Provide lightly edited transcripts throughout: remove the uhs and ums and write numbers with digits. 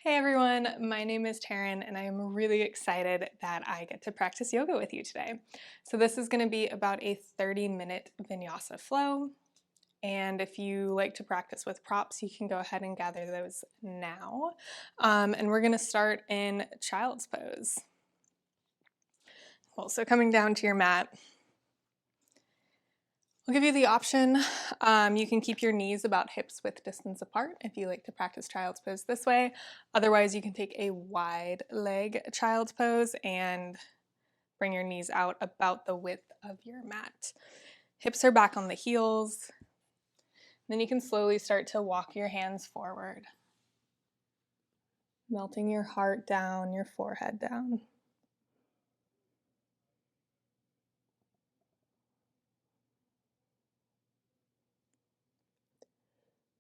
Hey everyone, my name is Taryn and I am really excited that I get to practice yoga with you today. So this is going to be about a 30-minute vinyasa flow, and if you like to practice with props, you can go ahead and gather those now. And we're going to start in child's pose. Cool, so coming down to your mat, I'll give you the option. You can keep your knees about hips width distance apart if you like to practice child's pose this way. Otherwise, you can take a wide leg child's pose and bring your knees out about the width of your mat. Hips are back on the heels. Then you can slowly start to walk your hands forward, melting your heart down, your forehead down.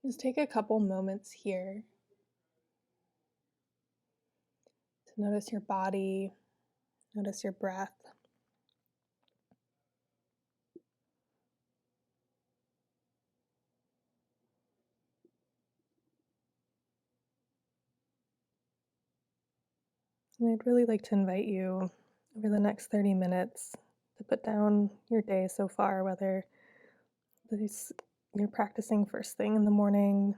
Just take a couple moments here to notice your body, notice your breath. And I'd really like to invite you over the next 30 minutes to put down your day so far, whether you're practicing first thing in the morning,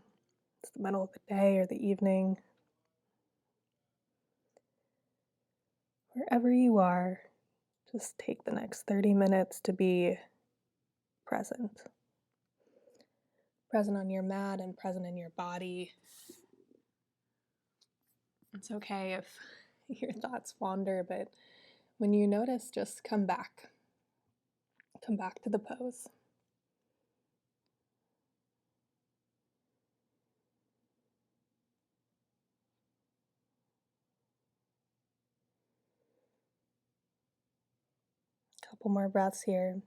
it's the middle of the day, or the evening. Wherever you are, just take the next 30 minutes to be present. Present on your mat and present in your body. It's okay if your thoughts wander, but when you notice, just come back. Come back to the pose. Couple more breaths here.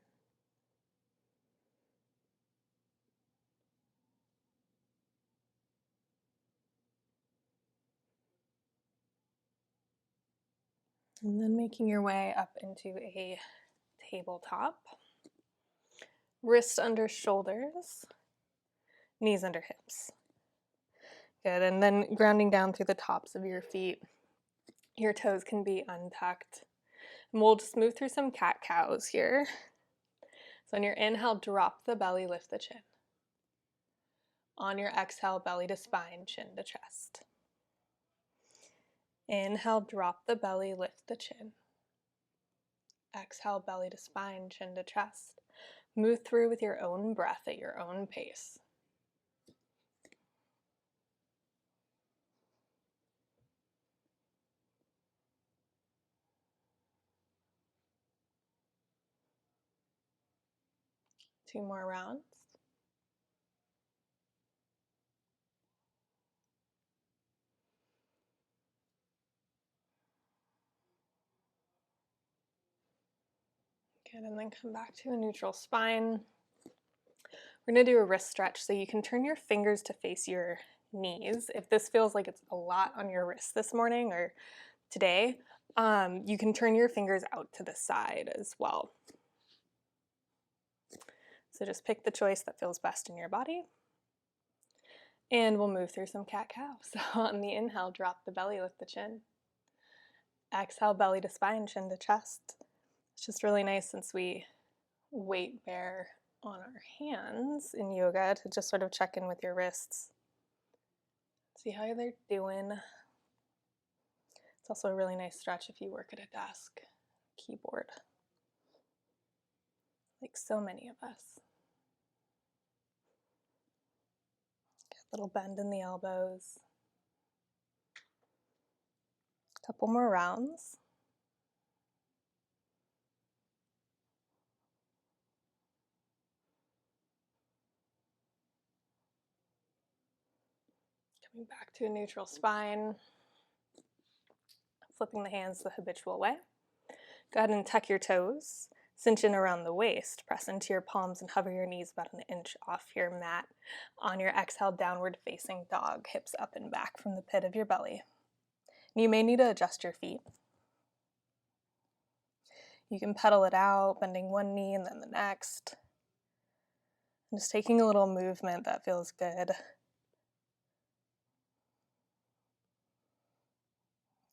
And then making your way up into a tabletop. Wrists under shoulders, knees under hips. Good, and then grounding down through the tops of your feet. Your toes can be untucked. And we'll just move through some cat-cows here. So on your inhale, drop the belly, lift the chin. On your exhale, belly to spine, chin to chest. Inhale, drop the belly, lift the chin. Exhale, belly to spine, chin to chest. Move through with your own breath at your own pace. Two more rounds. Good, and then come back to a neutral spine. We're going to do a wrist stretch, so you can turn your fingers to face your knees. If this feels like it's a lot on your wrist this morning or today, you can turn your fingers out to the side as well. So just pick the choice that feels best in your body. And we'll move through some cat-cow. So on the inhale, drop the belly, lift the chin. Exhale, belly to spine, chin to chest. It's just really nice since we weight bear on our hands in yoga to just sort of check in with your wrists. See how they're doing. It's also a really nice stretch if you work at a desk, keyboard, like so many of us. Get a little bend in the elbows. Couple more rounds. Coming back to a neutral spine. Flipping the hands the habitual way. Go ahead and tuck your toes. Cinch in around the waist. Press into your palms and hover your knees about an inch off your mat. On your exhale, downward facing dog. Hips up and back from the pit of your belly. And you may need to adjust your feet. You can pedal it out, bending one knee and then the next. And just taking a little movement that feels good.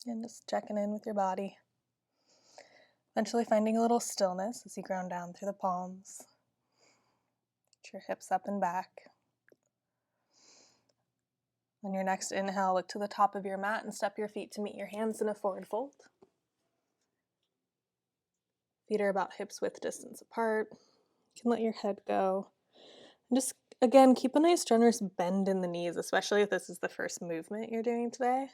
And just checking in with your body. Eventually finding a little stillness as you ground down through the palms. Get your hips up and back. On your next inhale, look to the top of your mat and step your feet to meet your hands in a forward fold. Feet are about hips width distance apart. You can let your head go. And just, again, keep a nice generous bend in the knees, especially if this is the first movement you're doing today.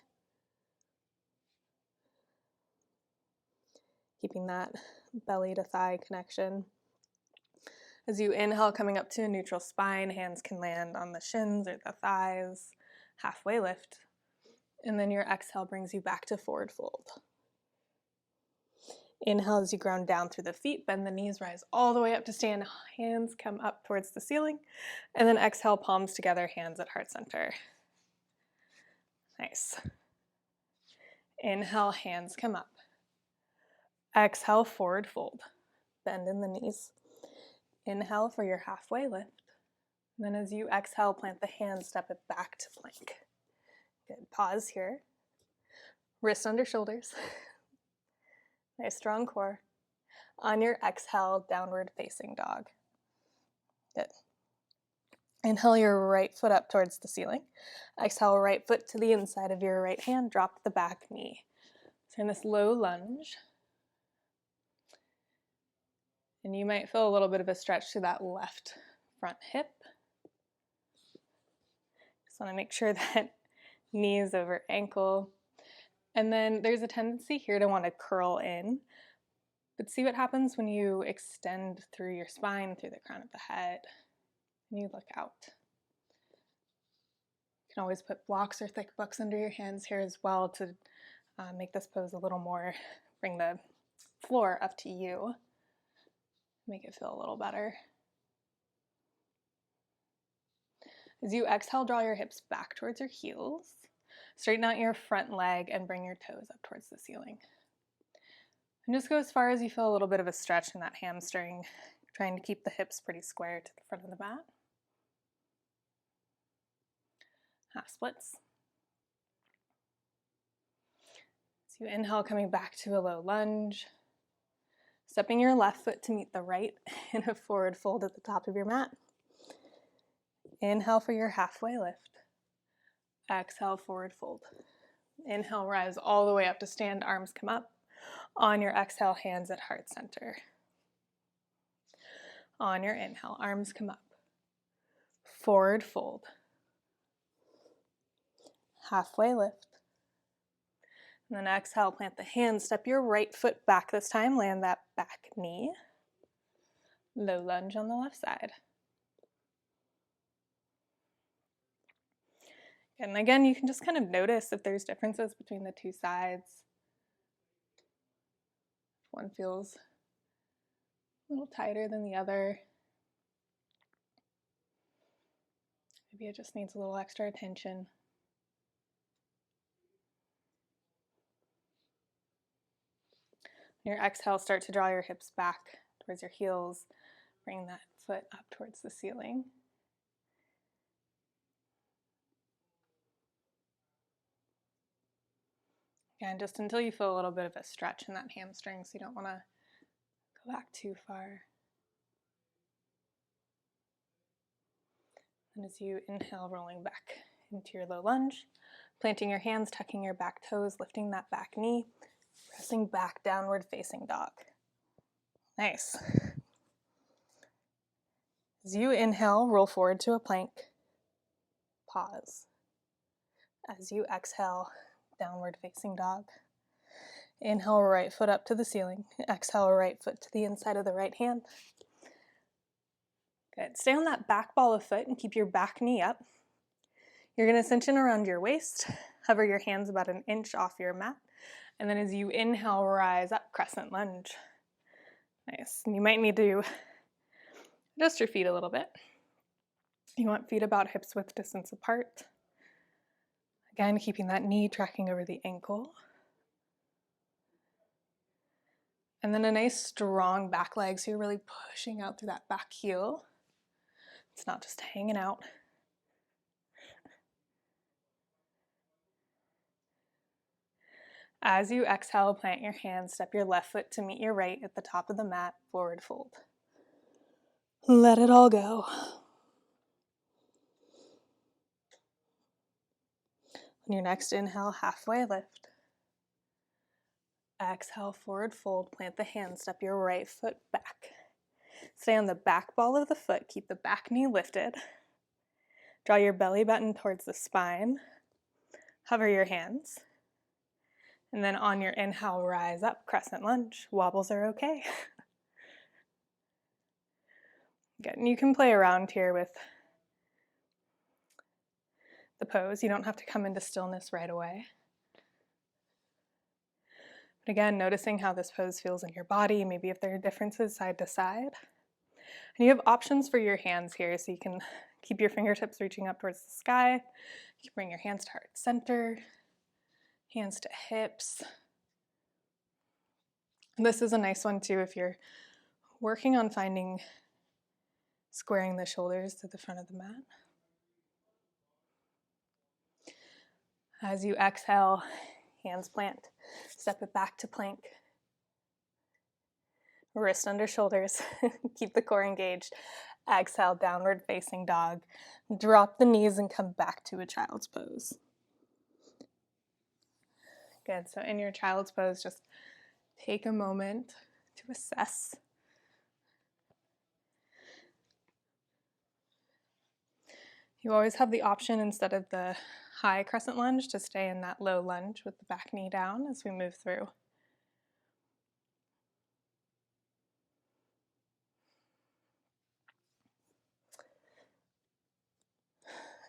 Keeping that belly to thigh connection. As you inhale, coming up to a neutral spine, hands can land on the shins or the thighs, halfway lift. And then your exhale brings you back to forward fold. Inhale as you ground down through the feet, bend the knees, rise all the way up to stand, hands come up towards the ceiling, and then exhale, palms together, hands at heart center. Nice. Inhale, hands come up. Exhale, forward fold. Bend in the knees. Inhale for your halfway lift. And then as you exhale, plant the hands, step it back to plank. Good. Pause here. Wrists under shoulders. Nice strong core. On your exhale, downward facing dog. Good. Inhale your right foot up towards the ceiling. Exhale, right foot to the inside of your right hand. Drop the back knee. So in this low lunge. And you might feel a little bit of a stretch to that left front hip. Just want to make sure that knee is over ankle. And then there's a tendency here to want to curl in. But see what happens when you extend through your spine, through the crown of the head, and you look out. You can always put blocks or thick books under your hands here as well to make this pose a little more, bring the floor up to you, make it feel a little better. As you exhale, draw your hips back towards your heels, straighten out your front leg, and bring your toes up towards the ceiling. And just go as far as you feel a little bit of a stretch in that hamstring, trying to keep the hips pretty square to the front of the mat. Half splits. As you inhale, coming back to a low lunge, stepping your left foot to meet the right in a forward fold at the top of your mat. Inhale for your halfway lift. Exhale, forward fold. Inhale, rise all the way up to stand, arms come up. On your exhale, hands at heart center. On your inhale, arms come up. Forward fold. Halfway lift. And then exhale, plant the hands, step your right foot back this time, land that back knee. Low lunge on the left side. And again, you can just kind of notice if there's differences between the two sides. One feels a little tighter than the other. Maybe it just needs a little extra attention. On your exhale, start to draw your hips back towards your heels. Bring that foot up towards the ceiling. Again, just until you feel a little bit of a stretch in that hamstring, so you don't want to go back too far. And as you inhale, rolling back into your low lunge, planting your hands, tucking your back toes, lifting that back knee, pressing back, downward facing dog. Nice. As you inhale, roll forward to a plank. Pause. As you exhale, downward facing dog. Inhale, right foot up to the ceiling. Exhale, right foot to the inside of the right hand. Good. Stay on that back ball of foot and keep your back knee up. You're going to cinch in around your waist, hover your hands about an inch off your mat, and then as you inhale, rise up, crescent lunge. Nice. And you might need to adjust your feet a little bit. You want feet about hips width distance apart. Again, keeping that knee tracking over the ankle. And then a nice strong back leg, so you're really pushing out through that back heel. It's not just hanging out. As you exhale, plant your hands, step your left foot to meet your right at the top of the mat, forward fold. Let it all go. On your next inhale, halfway lift. Exhale, forward fold, plant the hands, step your right foot back. Stay on the back ball of the foot, keep the back knee lifted. Draw your belly button towards the spine. Hover your hands. And then on your inhale, rise up, crescent lunge. Wobbles are okay. Good, and you can play around here with the pose. You don't have to come into stillness right away. But again, noticing how this pose feels in your body, maybe if there are differences side to side. And you have options for your hands here, so you can keep your fingertips reaching up towards the sky. You can bring your hands to heart center, hands to hips. And this is a nice one too if you're working on squaring the shoulders to the front of the mat. As you exhale, hands plant. Step it back to plank. Wrist under shoulders. Keep the core engaged. Exhale, downward facing dog. Drop the knees and come back to a child's pose. Good, so in your child's pose, just take a moment to assess. You always have the option, instead of the high crescent lunge, to stay in that low lunge with the back knee down as we move through.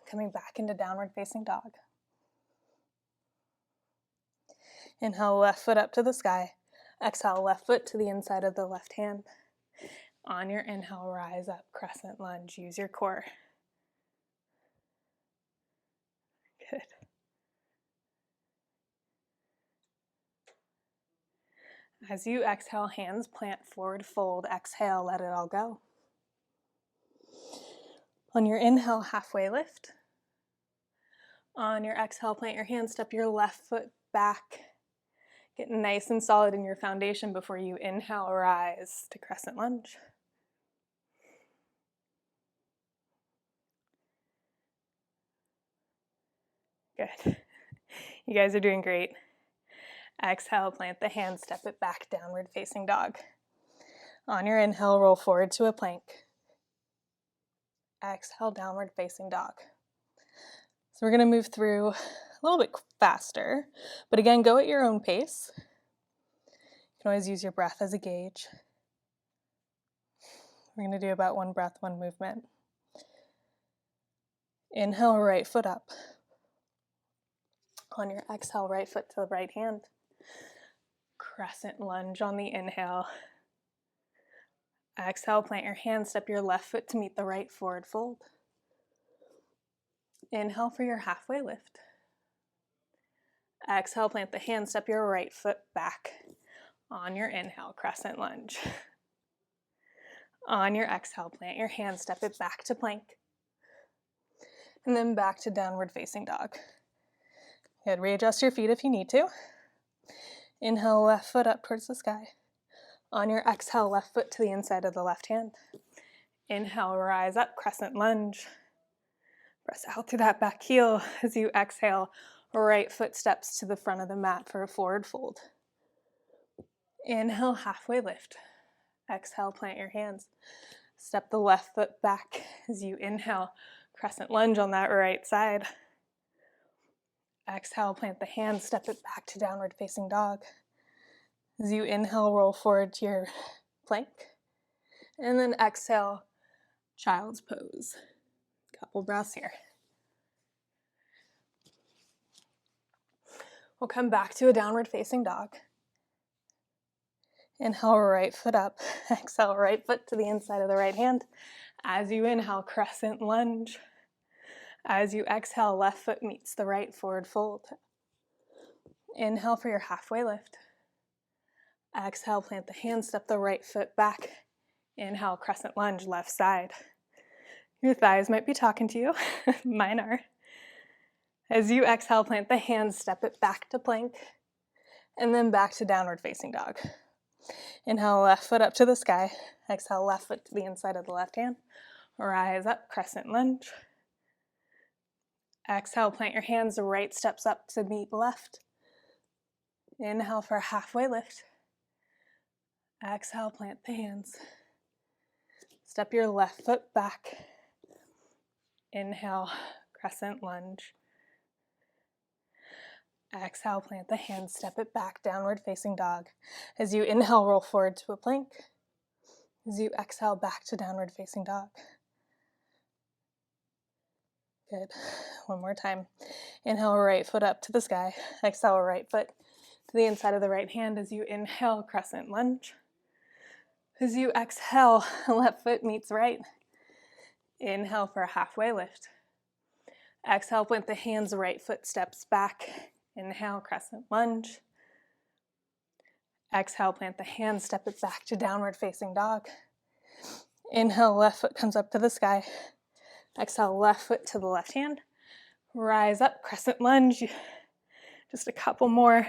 Coming back into downward facing dog. Inhale, left foot up to the sky. Exhale, left foot to the inside of the left hand. On your inhale, rise up, crescent lunge. Use your core. Good. As you exhale, hands plant, forward fold. Exhale, let it all go. On your inhale, halfway lift. On your exhale, plant your hands, step your left foot back. Get nice and solid in your foundation before you inhale, rise to crescent lunge. Good. You guys are doing great. Exhale, plant the hands, step it back, downward facing dog. On your inhale, roll forward to a plank. Exhale, downward facing dog. So we're going to move through a little bit faster, but again, go at your own pace. You can always use your breath as a gauge. We're going to do about one breath, one movement. Inhale, right foot up. On your exhale, right foot to the right hand. Crescent lunge on the inhale. Exhale, plant your hands, step your left foot to meet the right, forward fold. Inhale for your halfway lift. Exhale, plant the hands, step your right foot back. On your inhale, crescent lunge. On your exhale, plant your hands, step it back to plank. And then back to downward facing dog. Good, readjust your feet if you need to. Inhale, left foot up towards the sky. On your exhale, left foot to the inside of the left hand. Inhale, rise up, crescent lunge. Press out through that back heel as you exhale, right foot steps to the front of the mat for a forward fold. Inhale, halfway lift. Exhale, plant your hands. Step the left foot back as you inhale, crescent lunge on that right side. Exhale, plant the hands, step it back to downward facing dog. As you inhale, roll forward to your plank. And then exhale, child's pose. Couple breaths here. We'll come back to a downward facing dog. Inhale, right foot up. Exhale, right foot to the inside of the right hand. As you inhale, crescent lunge. As you exhale, left foot meets the right, forward fold. Inhale for your halfway lift. Exhale, plant the hands, step the right foot back. Inhale, crescent lunge, left side. Your thighs might be talking to you. Mine are. As you exhale, plant the hands, step it back to plank. And then back to downward facing dog. Inhale, left foot up to the sky. Exhale, left foot to the inside of the left hand. Rise up, crescent lunge. Exhale, plant your hands, right steps up to meet left. Inhale for a halfway lift. Exhale, plant the hands. Step your left foot back. Inhale, crescent lunge. Exhale, plant the hands, step it back, downward facing dog. As you inhale, roll forward to a plank. As you exhale, back to downward facing dog. Good. One more time. Inhale, right foot up to the sky. Exhale, right foot to the inside of the right hand as you inhale, crescent lunge. As you exhale, left foot meets right. Inhale for a halfway lift. Exhale, plant the hands, right foot steps back. Inhale, crescent lunge. Exhale, plant the hands, step it back to downward facing dog. Inhale, left foot comes up to the sky. Exhale, left foot to the left hand. Rise up, crescent lunge. Just a couple more.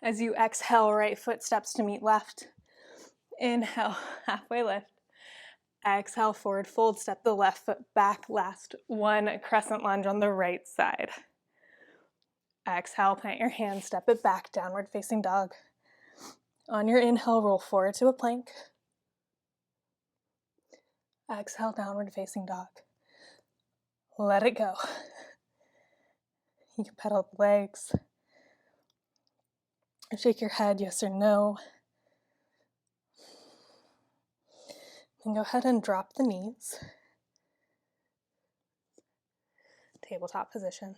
As you exhale, right foot steps to meet left. Inhale, halfway lift. Exhale, forward fold, step the left foot back. Last one, crescent lunge on the right side. Exhale, plant your hands, step it back, downward facing dog. On your inhale, roll forward to a plank. Exhale, downward facing dog. Let it go. You can pedal the legs. Or shake your head, yes or no. Then go ahead and drop the knees. Tabletop position.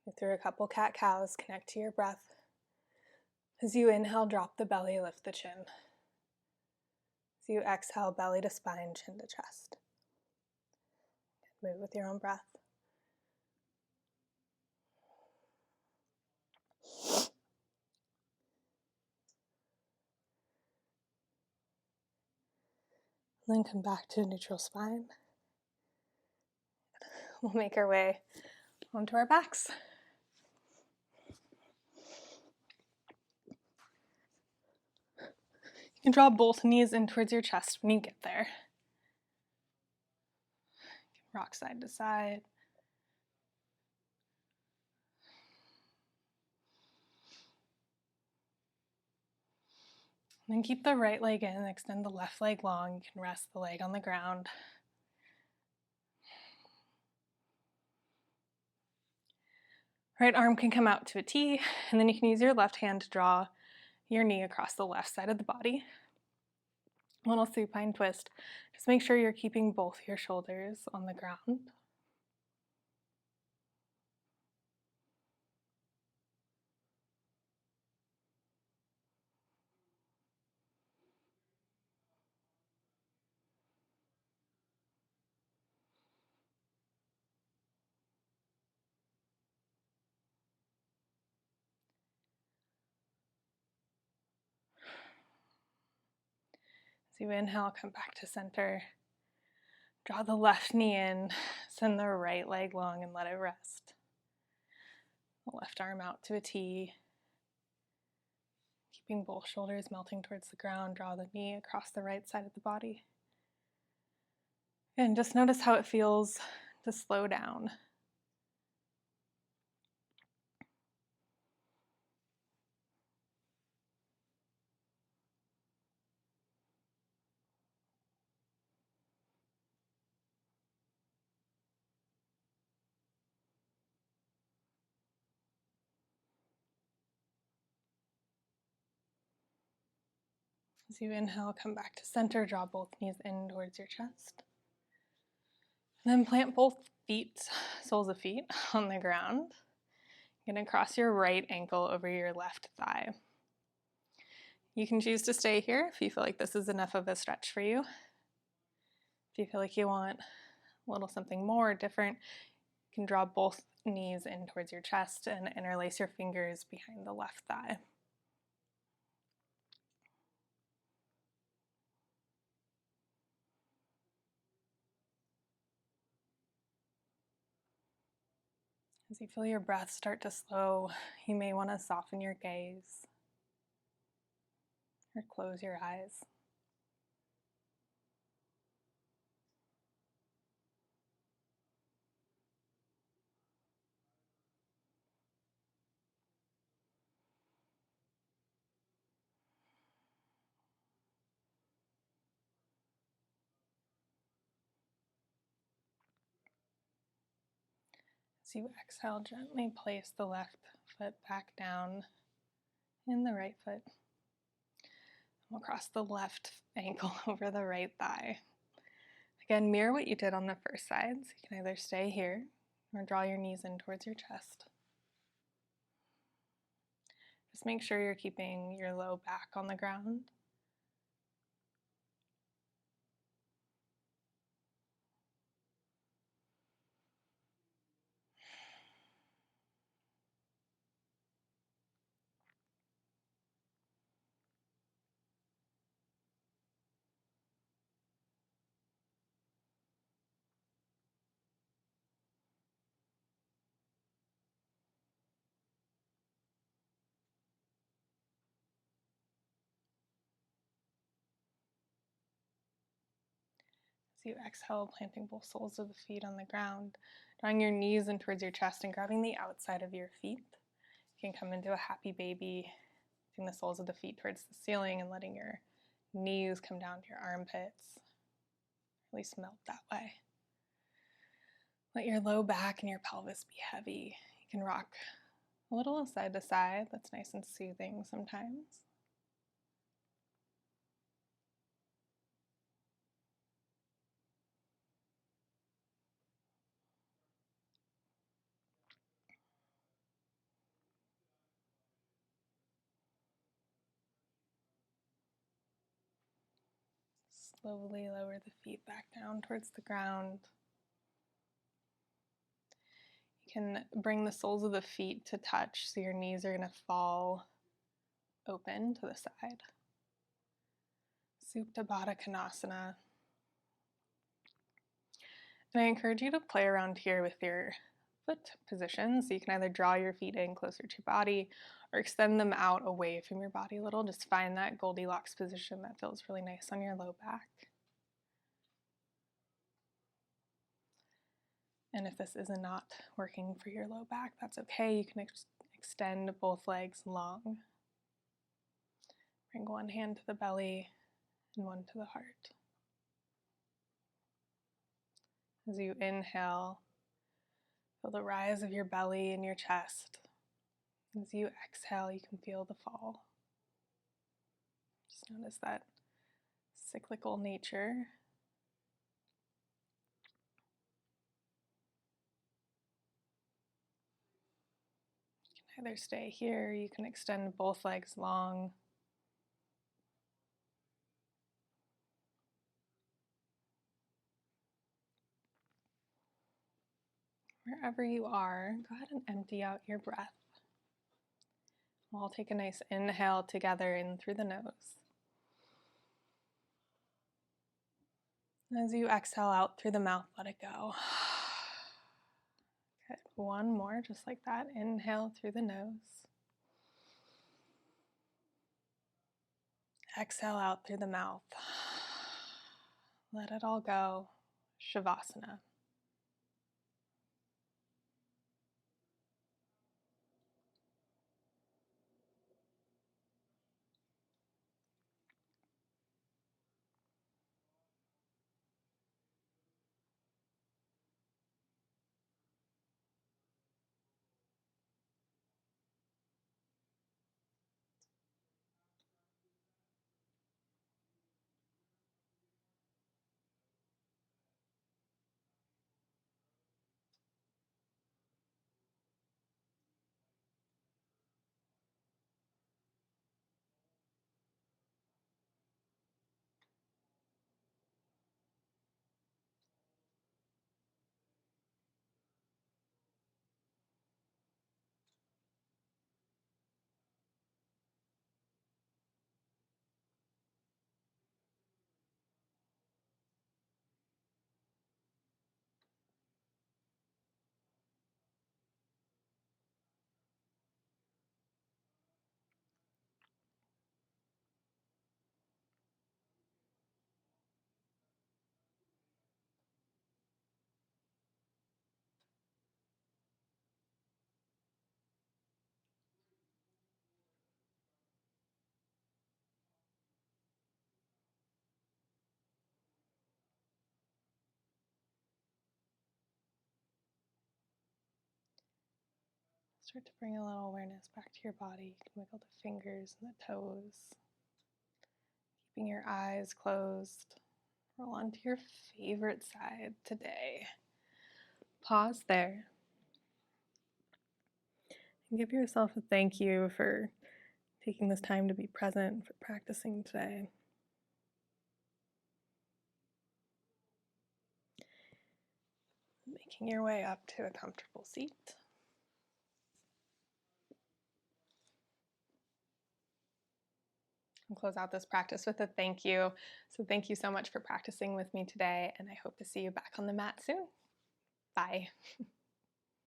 Go through a couple cat-cows, connect to your breath. As you inhale, drop the belly, lift the chin. As you exhale, belly to spine, chin to chest. Move with your own breath. Then come back to a neutral spine. We'll make our way onto our backs. You can draw both knees in towards your chest when you get there. Rock side to side. And then keep the right leg in and extend the left leg long. You can rest the leg on the ground. Right arm can come out to a T, and then you can use your left hand to draw your knee across the left side of the body. Little supine twist. Just make sure you're keeping both your shoulders on the ground. As you inhale, come back to center. Draw the left knee in, send the right leg long and let it rest. The left arm out to a T. Keeping both shoulders melting towards the ground, draw the knee across the right side of the body. And just notice how it feels to slow down. As you inhale, come back to center, draw both knees in towards your chest. And then plant both feet, soles of feet, on the ground. You're going to cross your right ankle over your left thigh. You can choose to stay here if you feel like this is enough of a stretch for you. If you feel like you want a little something more different, you can draw both knees in towards your chest and interlace your fingers behind the left thigh. As you feel your breath start to slow, you may want to soften your gaze or close your eyes. As you exhale, gently place the left foot back down in the right foot. We'll cross the left ankle over the right thigh. Again, mirror what you did on the first side. So you can either stay here or draw your knees in towards your chest. Just make sure you're keeping your low back on the ground. As you exhale, planting both soles of the feet on the ground, drawing your knees in towards your chest and grabbing the outside of your feet. You can come into a happy baby, putting the soles of the feet towards the ceiling and letting your knees come down to your armpits. Really melt that way. Let your low back and your pelvis be heavy. You can rock a little side to side. That's nice and soothing sometimes. Slowly lower the feet back down towards the ground. You can bring the soles of the feet to touch, so your knees are going to fall open to the side. Supta Baddha Konasana. And I encourage you to play around here with your foot position. So you can either draw your feet in closer to your body or extend them out away from your body a little. Just find that Goldilocks position that feels really nice on your low back. And if this is not working for your low back, that's okay. You can extend both legs long. Bring one hand to the belly and one to the heart. As you inhale, feel the rise of your belly and your chest. As you exhale, you can feel the fall. Just notice that cyclical nature. You can either stay here, you can extend both legs long. Wherever you are, go ahead and empty out your breath. We'll take a nice inhale together in through the nose. As you exhale out through the mouth, let it go. Good. One more, just like that. Inhale through the nose. Exhale out through the mouth. Let it all go. Shavasana. Start to bring a little awareness back to your body. You can wiggle the fingers and the toes. Keeping your eyes closed. Roll onto your favorite side today. Pause there. And give yourself a thank you for taking this time to be present, for practicing today. Making your way up to a comfortable seat. And close out this practice with a thank you. So thank you so much for practicing with me today, and I hope to see you back on the mat soon. Bye.